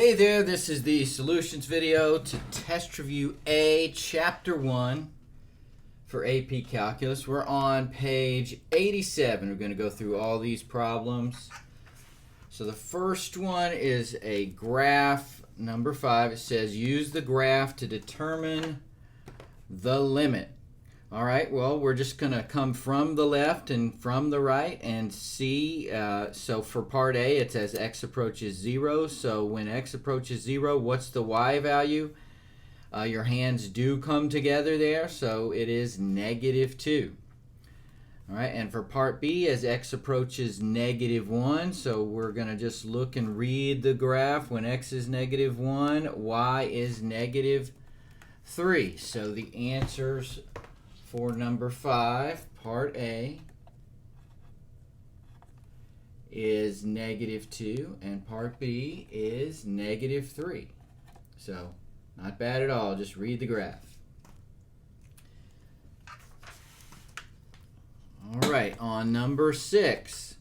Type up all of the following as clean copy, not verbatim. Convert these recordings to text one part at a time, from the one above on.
Hey there, this is the solutions video to Test Review A, Chapter 1 for AP Calculus. We're on page 87. We're going to go through all these problems. So the first one is a graph, number 5. It says use the graph to determine the limit. All right, well, we're just going to come from the left and from the right and see. So for part A, it's as x approaches 0. So when x approaches 0, what's the y value? Your hands do come together there, so it is -2. All right, and for part B, as x approaches -1, so we're going to just look and read the graph. When x is -1, y is -3. So the answers for number 5, part A, is -2, and part B is -3. So, not bad at all. Just read the graph. All right, on number 6,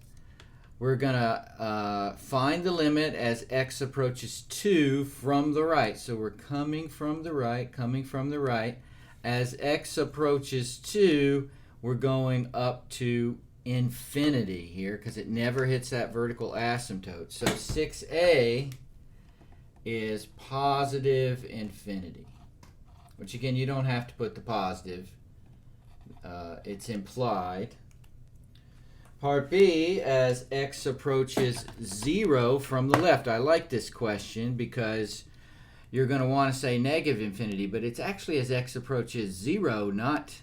we're going to find the limit as x approaches 2 from the right. So we're coming from the right. As x approaches 2, we're going up to infinity here because it never hits that vertical asymptote. So 6a is positive infinity, which again, you don't have to put the positive. It's implied. Part B, as x approaches 0 from the left. I like this question because you're going to want to say negative infinity, but it's actually as x approaches 0, not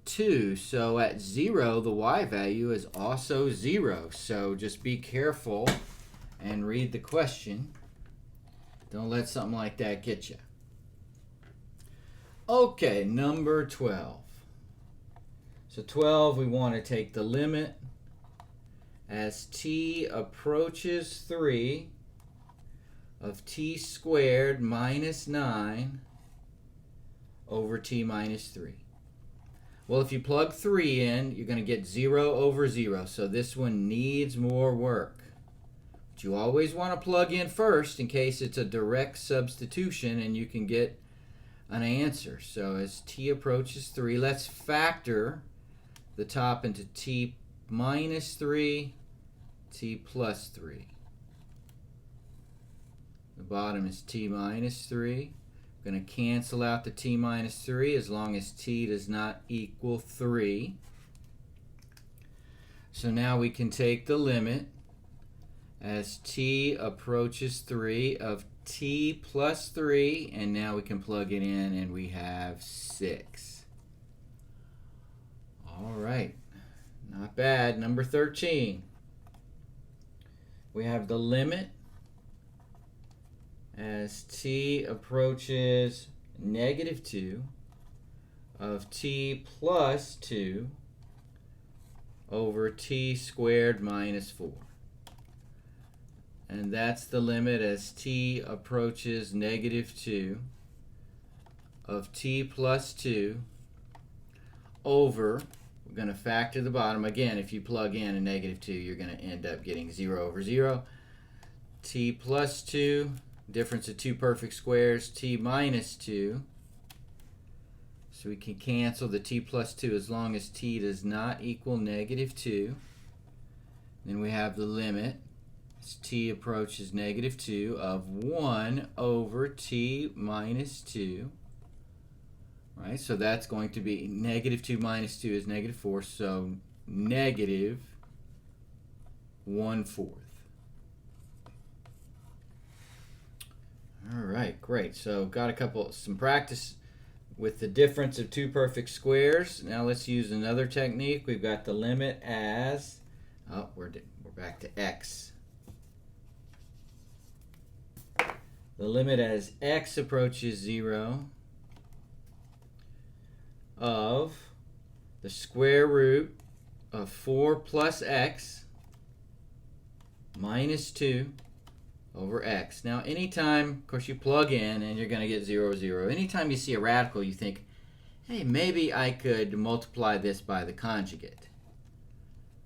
2. So at 0, the y value is also 0. So just be careful and read the question. Don't let something like that get you. Okay, number 12. So 12, we want to take the limit as t approaches 3 of t squared minus 9 over t minus 3. Well, if you plug 3 in, you're going to get 0 over 0. So this one needs more work. But you always want to plug in first in case it's a direct substitution and you can get an answer. So as t approaches 3, let's factor the top into t minus 3, t plus 3. The bottom is t minus 3. We're going to cancel out the t minus 3 as long as t does not equal 3. So now we can take the limit as t approaches 3 of t plus 3, and now we can plug it in and we have 6. All right, not bad. Number 13. We have the limit as t approaches -2 of t plus 2 over t squared minus 4. And that's the limit as t approaches -2 of t plus 2 over, we're going to factor the bottom. Again, if you plug in a -2, you're going to end up getting 0 over 0. T plus 2, difference of two perfect squares, t minus 2. So we can cancel the t plus 2 as long as t does not equal -2. Then we have the limit as t approaches -2 of 1 over t minus 2. Right, so that's going to be -2 minus 2 is -4, so -1/4. All right, great. So got some practice with the difference of two perfect squares. Now let's use another technique. We've got the limit as, we're back to x. The limit as x approaches 0 of the square root of 4 plus x minus 2 over x. Now anytime, of course, you plug in and you're going to get 0, 0. Anytime you see a radical, you think, hey, maybe I could multiply this by the conjugate.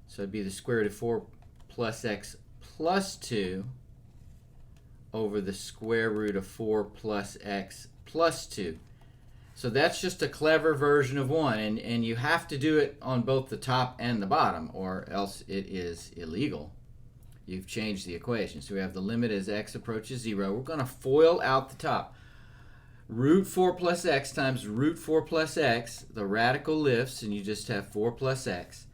So it'd be the square root of 4 plus x plus 2 over the square root of 4 plus x plus 2. So that's just a clever version of 1, and you have to do it on both the top and the bottom, or else it is illegal. You've changed the equation. So we have the limit as x approaches 0. We're going to FOIL out the top. Root 4 plus x times root 4 plus x, the radical lifts, and you just have 4 plus x.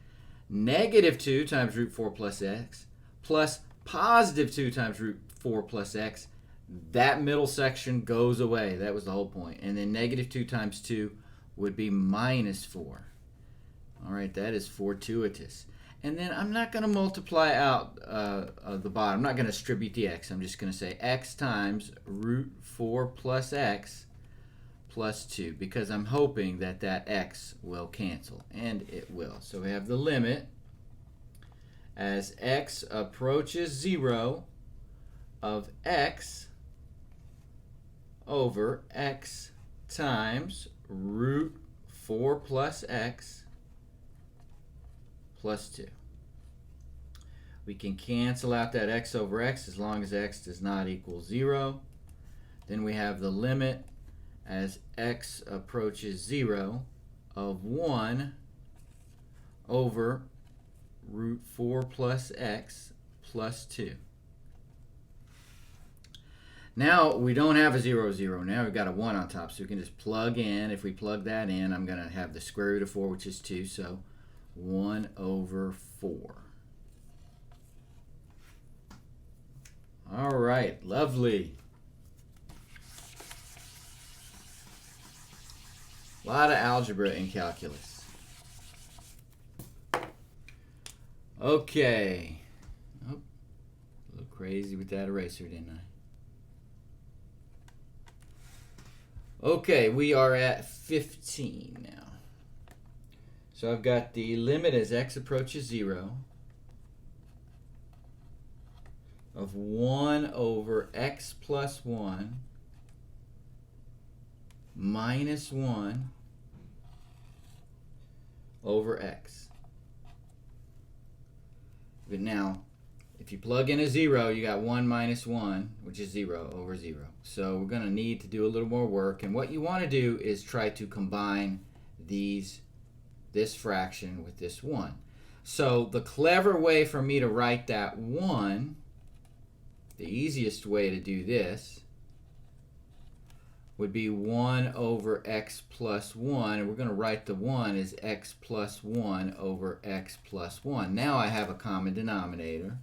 Negative 2 times root 4 plus x, plus positive 2 times root 4 plus x. That middle section goes away. That was the whole point. And then negative 2 times 2 would be minus 4. All right, that is fortuitous. And then I'm not going to multiply out the bottom. I'm not going to distribute the x. I'm just going to say x times root 4 plus x plus 2, because I'm hoping that that x will cancel, and it will. So we have the limit as x approaches 0 of x over x times root 4 plus x plus 2. We can cancel out that x over x as long as x does not equal 0. Then we have the limit as x approaches 0 of 1 over root 4 plus x plus 2. Now we don't have a 0, 0. Now we've got a 1 on top, so we can just plug in. If we plug that in, I'm going to have the square root of 4, which is 2, so 1 over 4. All right, lovely. A lot of algebra in calculus. Okay. Oh, a little crazy with that eraser, didn't I? Okay, we are at 15 now. So I've got the limit as x approaches 0 of 1 over x plus 1 minus 1 over x. But now, if you plug in a 0, you got 1 minus 1, which is 0 over 0. So we're going to need to do a little more work. And what you want to do is try to combine this fraction with this 1. So the clever way for me to write that 1, the easiest way to do this, would be 1 over x plus 1. And we're going to write the 1 as x plus 1 over x plus 1. Now I have a common denominator.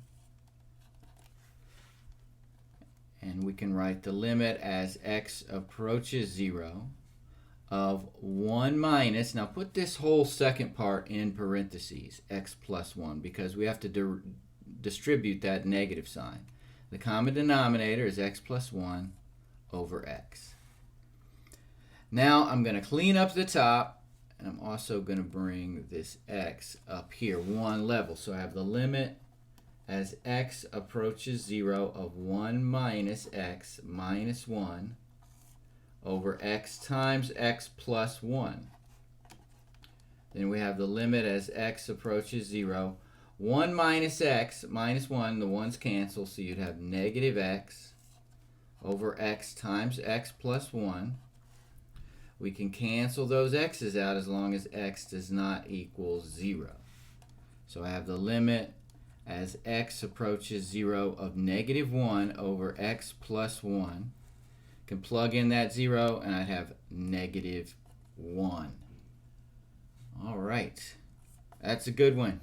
And we can write the limit as x approaches 0 of 1 minus, now put this whole second part in parentheses, x plus 1, because we have to distribute that negative sign. The common denominator is x plus 1 over x. Now I'm going to clean up the top, and I'm also going to bring this x up here one level. So I have the limit as x approaches 0 of 1 minus x minus 1 over x times x plus 1. Then we have the limit as x approaches 0. 1 minus x minus 1, the 1's cancel, so you'd have negative x over x times x plus 1. We can cancel those x's out as long as x does not equal 0. So I have the limit as x approaches 0 of negative 1 over x plus 1. Can plug in that 0 and I'd have negative 1. All right. That's a good one.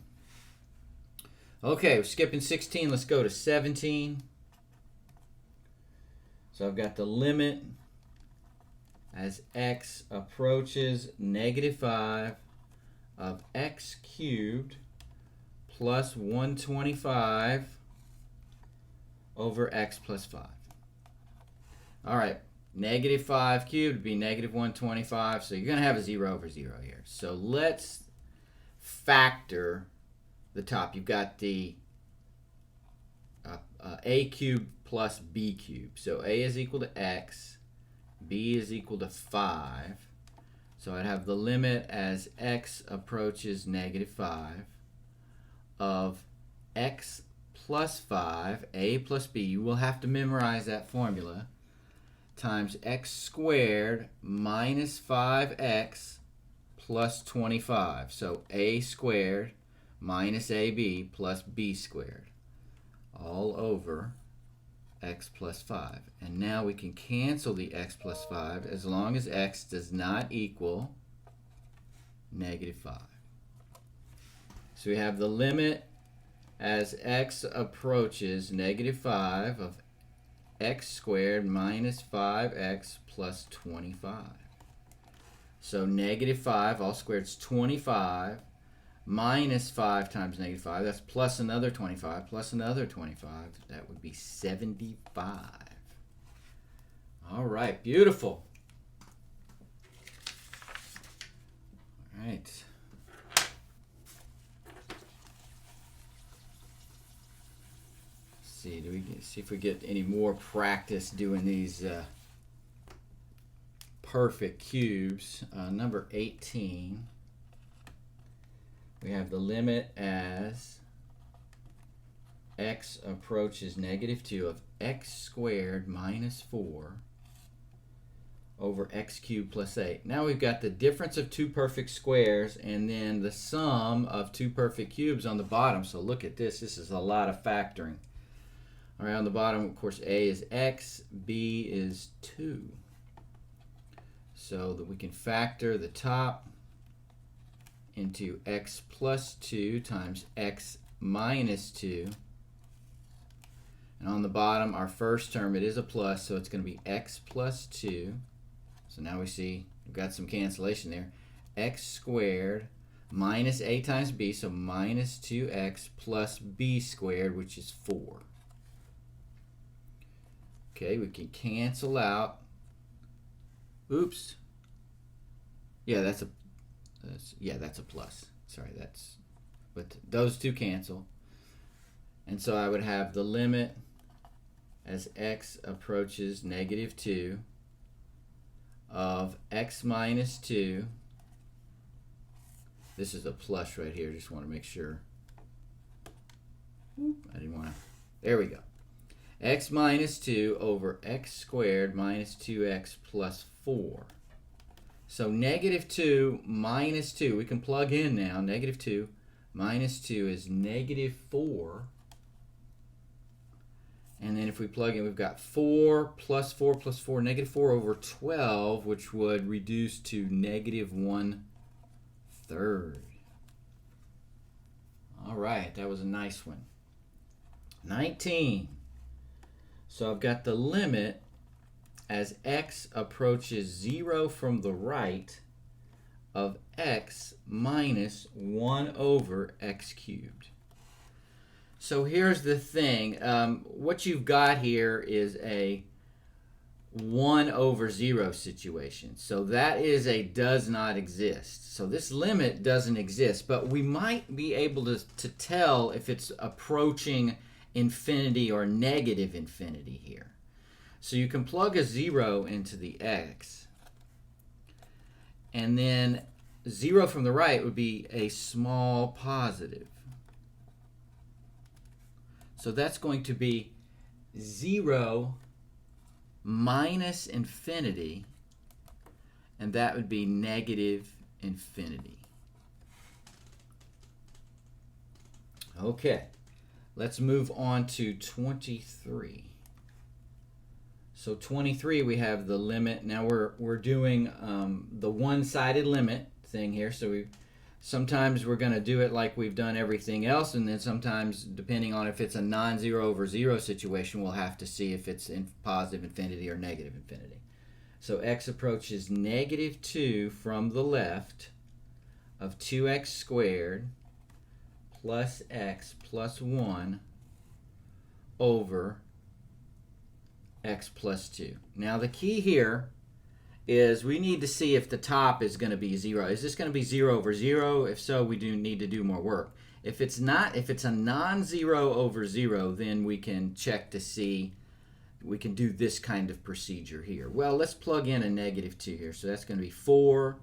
Okay, we're skipping 16. Let's go to 17. So I've got the limit as x approaches negative 5 of x cubed plus 125 over x plus 5. All right, negative 5 cubed would be negative 125, so you're going to have a 0 over 0 here. So let's factor the top. You've got the a cubed plus b cubed. So a is equal to x, b is equal to 5. So I'd have the limit as x approaches negative 5 of x plus 5, a plus b, you will have to memorize that formula, times x squared minus 5x plus 25. So a squared minus ab plus b squared all over x plus 5. And now we can cancel the x plus 5 as long as x does not equal negative 5. So we have the limit as x approaches negative 5 of x squared minus 5x plus 25. So negative 5 all squared is 25 minus 5 times negative 5. That's plus another 25 plus another 25. That would be 75. All right, beautiful. All right. See if we get any more practice doing these perfect cubes. Number 18, we have the limit as x approaches negative 2 of x squared minus 4 over x cubed plus 8. Now we've got the difference of two perfect squares and then the sum of two perfect cubes on the bottom. So look at this. This is a lot of factoring. All right, on the bottom, of course, a is x, b is 2. So that we can factor the top into x plus 2 times x minus 2. And on the bottom, our first term, it is a plus, so it's going to be x plus 2. So now we see we've got some cancellation there. X squared minus a times b, so minus 2x plus b squared, which is 4. Okay, we can cancel out. Oops. Yeah, that's a plus. Sorry, but those two cancel. And so I would have the limit as x approaches negative 2 of x minus 2. This is a plus right here. Just want to make sure. I didn't want to. There we go. X minus 2 over x squared minus 2x plus 4. So negative 2 minus 2, we can plug in now. Negative 2 minus 2 is negative 4. And then if we plug in, we've got 4 plus 4 plus 4, negative 4 over 12, which would reduce to negative 1/3. All right, that was a nice one. 19. So I've got the limit as x approaches 0 from the right of x minus 1 over x cubed. So here's the thing. What you've got here is a 1 over 0 situation. So that is a does not exist. So this limit doesn't exist, but we might be able to tell if it's approaching infinity or negative infinity here. So you can plug a 0 into the x, and then 0 from the right would be a small positive. So that's going to be 0 minus infinity, and that would be negative infinity. Okay. Let's move on to 23. So 23, we have the limit. Now we're doing the one-sided limit thing here. So sometimes we're going to do it like we've done everything else, and then sometimes, depending on if it's a non-zero over 0 situation, we'll have to see if it's in positive infinity or negative infinity. So x approaches negative 2 from the left of 2x squared plus x plus 1 over x plus 2. Now the key here is we need to see if the top is going to be 0. Is this going to be 0 over 0? If so, we do need to do more work. If it's not, if it's a non-zero over 0, then we can check to see, we can do this kind of procedure here. Well, let's plug in a negative 2 here. So that's going to be 4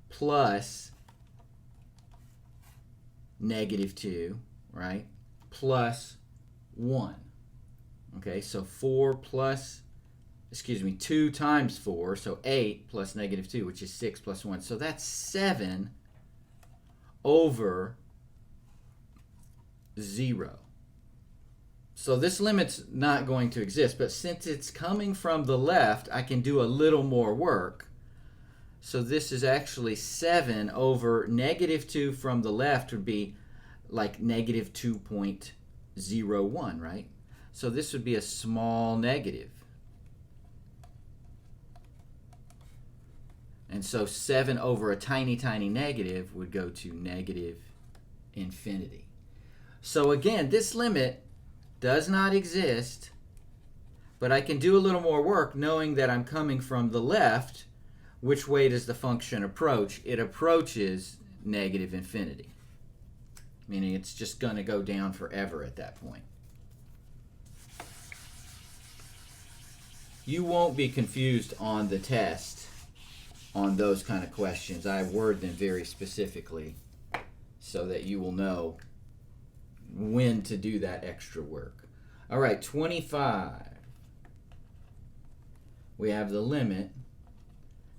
plus negative 2, right, plus 1. Okay, so 2 times 4, so 8 plus negative 2, which is 6 plus 1. So that's 7 over 0. So this limit's not going to exist, but since it's coming from the left, I can do a little more work. So this is actually 7 over negative 2 from the left would be like negative 2.01, right? So this would be a small negative. And so 7 over a tiny, tiny negative would go to negative infinity. So again, this limit does not exist, but I can do a little more work knowing that I'm coming from the left. Which way does the function approach? It approaches negative infinity, meaning it's just going to go down forever at that point. You won't be confused on the test on those kind of questions. I word them very specifically so that you will know when to do that extra work. All right, 25. We have the limit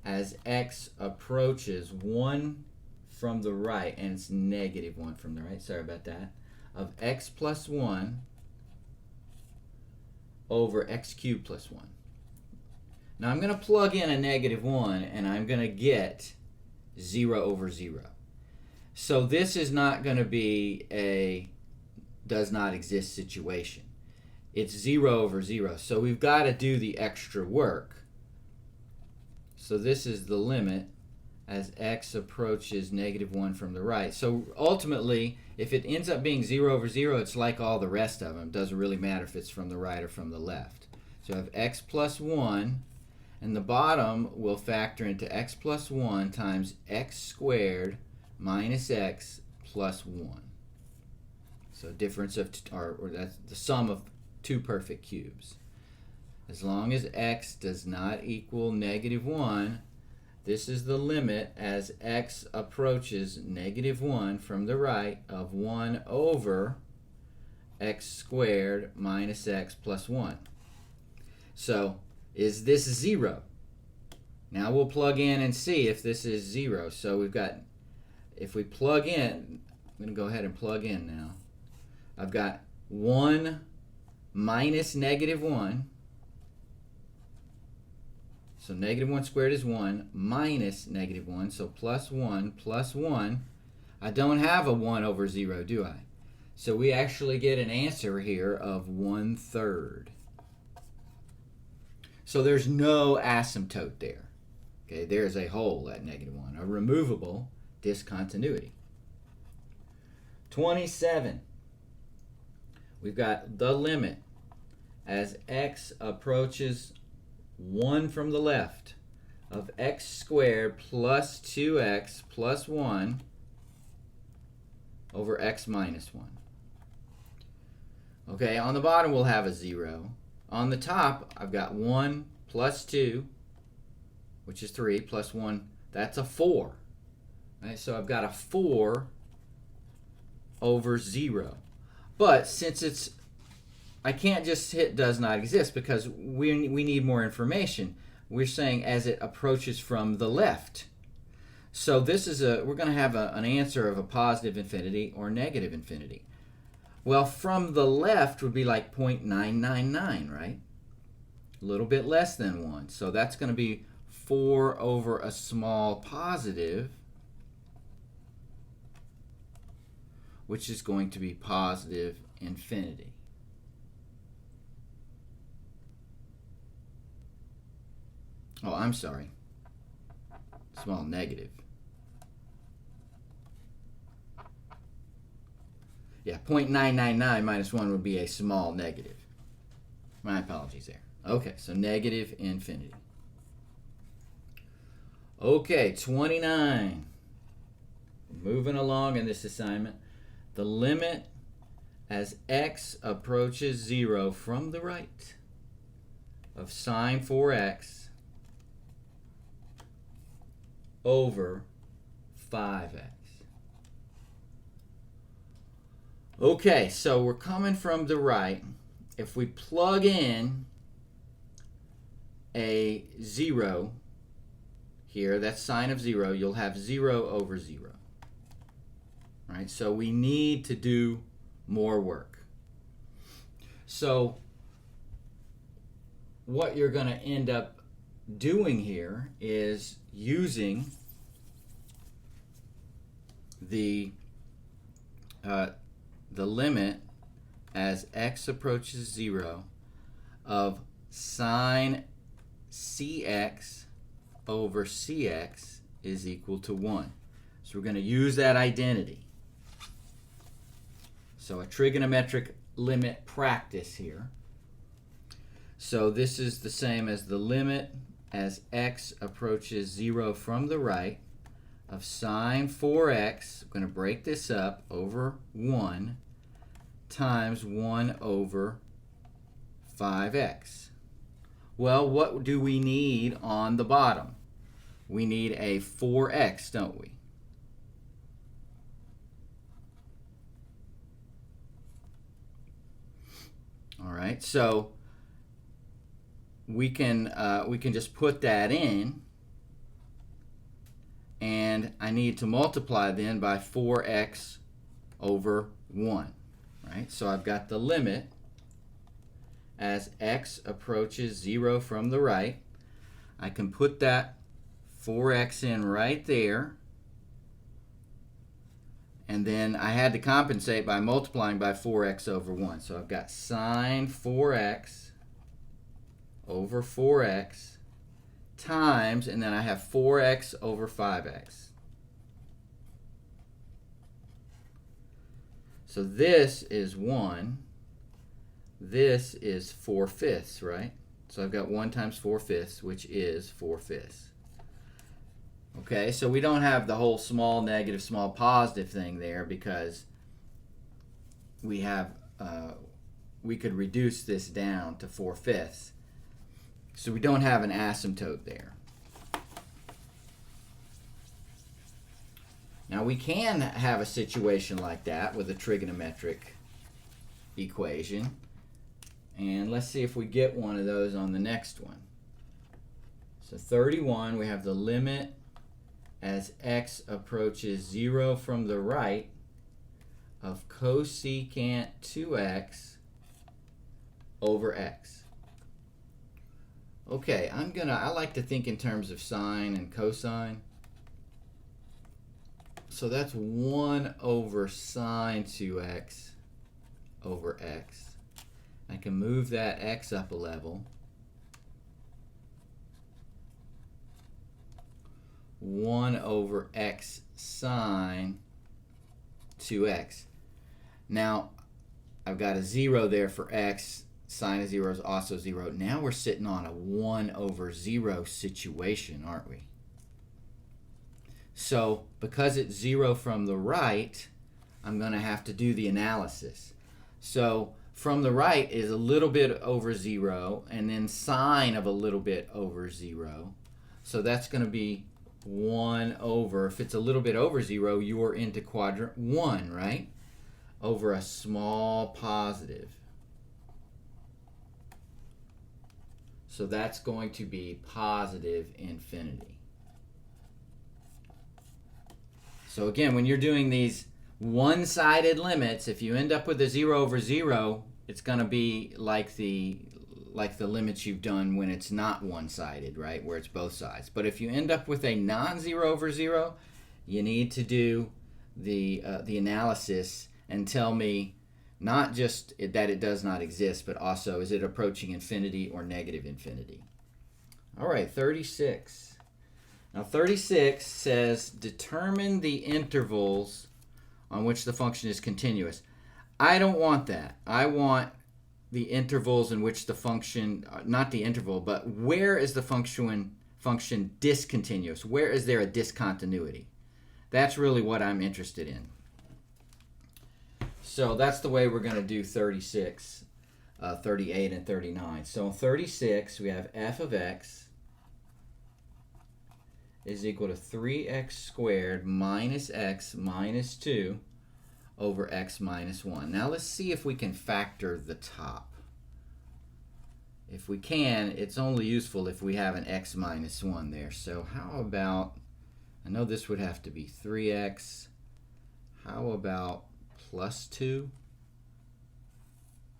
as x approaches 1 from the right, and it's negative 1 from the right, sorry about that, of x plus 1 over x cubed plus 1. Now I'm going to plug in a negative 1, and I'm going to get 0 over 0. So this is not going to be a does not exist situation. It's 0 over 0. So we've got to do the extra work. So this is the limit as x approaches negative 1 from the right. So ultimately, if it ends up being 0 over 0, it's like all the rest of them. It doesn't really matter if it's from the right or from the left. So I have x plus 1, and the bottom will factor into x plus 1 times x squared minus x plus 1. So difference of, or that's the sum of two perfect cubes. As long as x does not equal negative 1, this is the limit as x approaches negative 1 from the right of 1 over x squared minus x plus 1. So is this 0? Now we'll plug in and see if this is 0. So we've got, if we plug in, I'm going to go ahead and plug in now. I've got 1 minus negative 1. So negative 1 squared is 1 minus negative 1. So plus 1 plus 1. I don't have a 1 over 0, do I? So we actually get an answer here of 1/3. So there's no asymptote there. Okay, there's a hole at negative 1, a removable discontinuity. 27. We've got the limit as x approaches 1 from the left of x squared plus 2x plus 1 over x minus 1. Okay, on the bottom we'll have a 0. On the top, I've got 1 plus 2, which is 3, plus 1, that's a 4. Right, so I've got a 4 over 0. But since it's, I can't just hit does not exist because we need more information. We're saying as it approaches from the left. So this is we're going to have an answer of a positive infinity or negative infinity. Well, from the left would be like 0.999, right? A little bit less than 1. So that's going to be 4 over a small positive, which is going to be positive infinity. Oh, I'm sorry. Small negative. Yeah, 0.999 minus 1 would be a small negative. My apologies there. Okay, so negative infinity. Okay, 29. Moving along in this assignment. The limit as x approaches 0 from the right of sine 4x over 5x. Okay, so we're coming from the right. If we plug in a 0 here, that's sine of 0, you'll have 0 over 0. Right? So we need to do more work. So what you're going to end up doing here is using the limit as x approaches 0 of sine cx over cx is equal to 1. So we're going to use that identity. So a trigonometric limit practice here. So this is the same as the limit as x approaches 0 from the right of sine 4x, I'm going to break this up, over 1 times 1 over 5x. Well, what do we need on the bottom? We need a 4x, don't we? All right, so we can just put that in, and I need to multiply then by 4x over 1, right? So I've got the limit as x approaches 0 from the right. I can put that 4x in right there, and then I had to compensate by multiplying by 4x over 1. So I've got sine 4x over 4x times, and then I have 4x over 5x. So this is 1. This is 4/5, right? So I've got 1 times 4/5, which is 4/5. Okay, so we don't have the whole small negative, small positive thing there because we have we could reduce this down to 4/5. So we don't have an asymptote there. Now we can have a situation like that with a trigonometric equation. And let's see if we get one of those on the next one. So 31, we have the limit as x approaches 0 from the right of cosecant 2x over x. Okay, I like to think in terms of sine and cosine. So that's 1 over sine 2x over x. I can move that x up a level. 1 over x sine 2x. Now, I've got a 0 there for x. Sine of 0 is also 0. Now we're sitting on a 1 over 0 situation, aren't we? So, because it's 0 from the right, I'm going to have to do the analysis. So, from the right is a little bit over 0, and then sine of a little bit over 0. So that's going to be 1 over, if it's a little bit over 0, you're into quadrant 1, right? Over a small positive. So that's going to be positive infinity. So again, when you're doing these one-sided limits, if you end up with a 0 over 0, it's going to be like the limits you've done when it's not one-sided, right, where it's both sides. But if you end up with a non-0 over 0, you need to do the analysis and tell me not just that it does not exist, but also is it approaching infinity or negative infinity. All right, 36. Now 36 says determine the intervals on which the function is continuous. I don't want that. I want the intervals in which the function, not the interval, but where is the function discontinuous? Where is there a discontinuity? That's really what I'm interested in. So that's the way we're going to do 36, 38, and 39. So in 36, we have f of x is equal to 3x squared minus x minus 2 over x minus 1. Now let's see if we can factor the top. If we can, it's only useful if we have an x minus 1 there. So how about, I know this would have to be 3x. How about plus 2?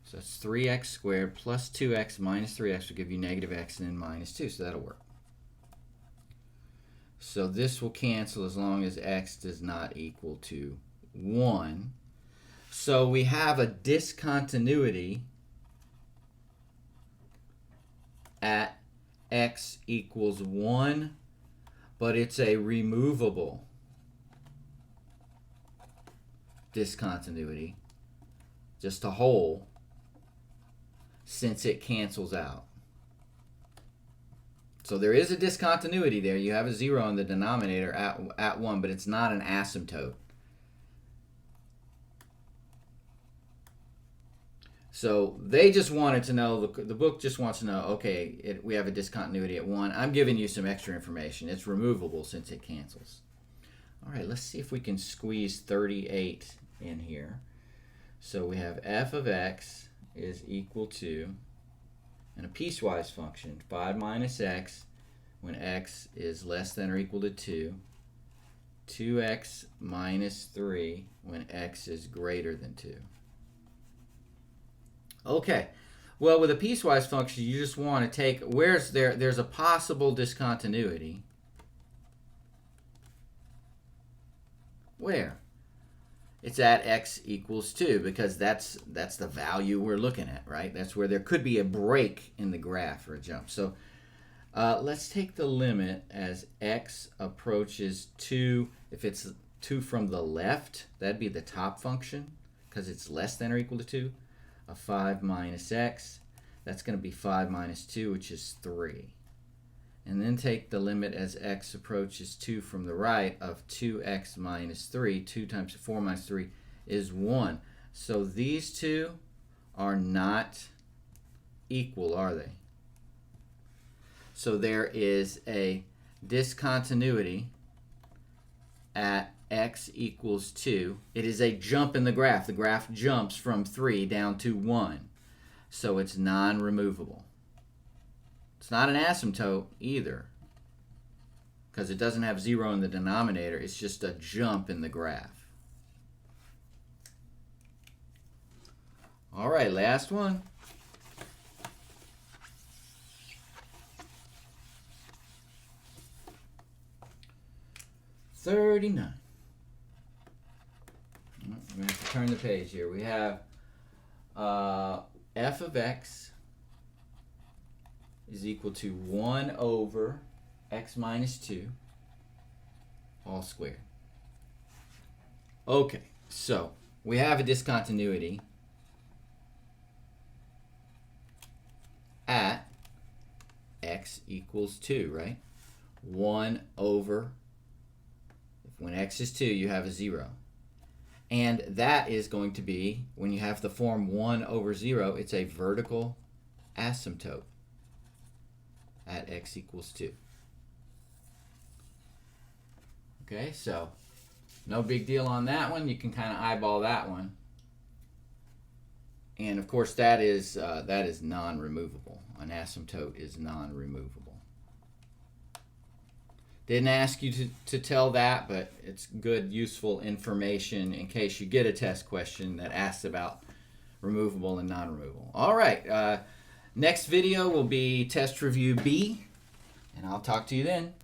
So that's 3x squared plus 2x minus 3x will give you negative x and then minus 2. So that'll work. So this will cancel as long as x does not equal to 1. So we have a discontinuity at x equals 1, but it's a removable discontinuity, just a hole, since it cancels out. So there is a discontinuity there. You have a 0 in the denominator at 1, but it's not an asymptote. So they just wanted to know, the book just wants to know, okay, we have a discontinuity at 1. I'm giving you some extra information. It's removable since it cancels. All right, let's see if we can squeeze 38 in here. So we have f of x is equal to, and a piecewise function, 5 minus x when x is less than or equal to 2, 2x minus 3 when x is greater than 2. Okay, well, with a piecewise function, you just want to take, there's a possible discontinuity. Where? It's at x equals 2, because that's the value we're looking at, right? That's where there could be a break in the graph or a jump. So let's take the limit as x approaches 2. If it's 2 from the left, that'd be the top function, because it's less than or equal to 2. Of 5 minus x, that's going to be 5 minus 2, which is 3. And then take the limit as x approaches 2 from the right of 2x minus 3. 2 times 4 minus 3 is 1. So these two are not equal, are they? So there is a discontinuity at x equals 2. It is a jump in the graph. The graph jumps from 3 down to 1. So it's non-removable. It's not an asymptote either, because it doesn't have 0 in the denominator. It's just a jump in the graph. All right, last one. $39. I'm going to have to turn the page here. We have f of x is equal to 1 over x minus 2 all squared. Okay, so we have a discontinuity at x equals 2, right? 1 over, when x is 2, you have a 0. And that is going to be, when you have the form 1 over 0, it's a vertical asymptote at x equals 2. Okay, so no big deal on that one. You can kind of eyeball that one. And of course, that is non-removable. An asymptote is non-removable. Didn't ask you to tell that, but it's good, useful information in case you get a test question that asks about removable and non-removable. All right, next video will be test review B, and I'll talk to you then.